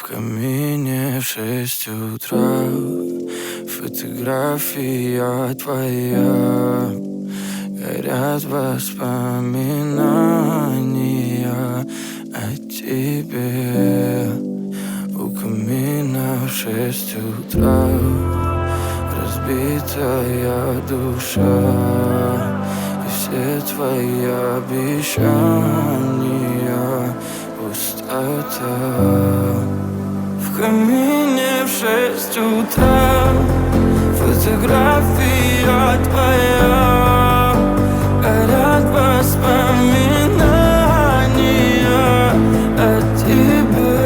В камине в 6 утра фотография твоя. Горят воспоминания о тебе. У камина в 6 утра разбитая душа. И все твои обещания пустота. В камине в 6 утра фотография твоя. Горят воспоминания о тебе.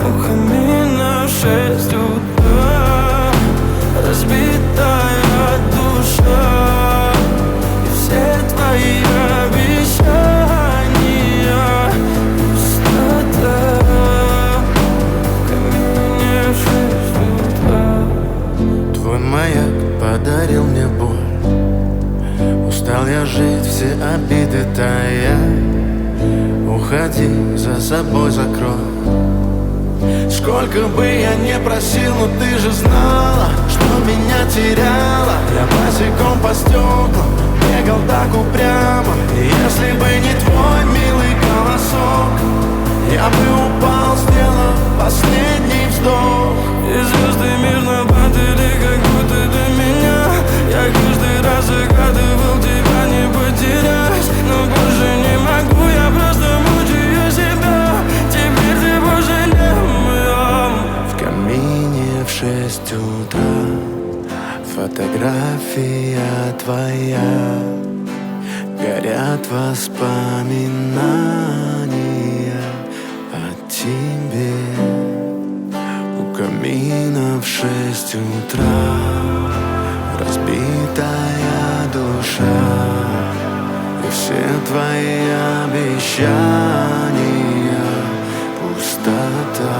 У камина в 6 утра разбитая душа. И все твои обещания пустота. В камине в 6 утра. Твой маяк подарил мне боль. Устал я жить, все обиды тая. Уходи, за собой закрой. Сколько бы я не просил, но ты же знала, что меня теряла. Я босиком по стеклам бегал так упрямо. И если бы не твой милый голосок, я бы упал, сделав последний вздох. И звезды мирно падали, как будто до меня. Я каждый раз загадывал тебя не потерять, но больше не могу, я просто мучаю себя. Теперь ты больше не моя. В камине в 6 утра фотография твоя. Горят воспоминания о тебе. У камина в 6 утра разбитая душа. И все твои обещания пустота.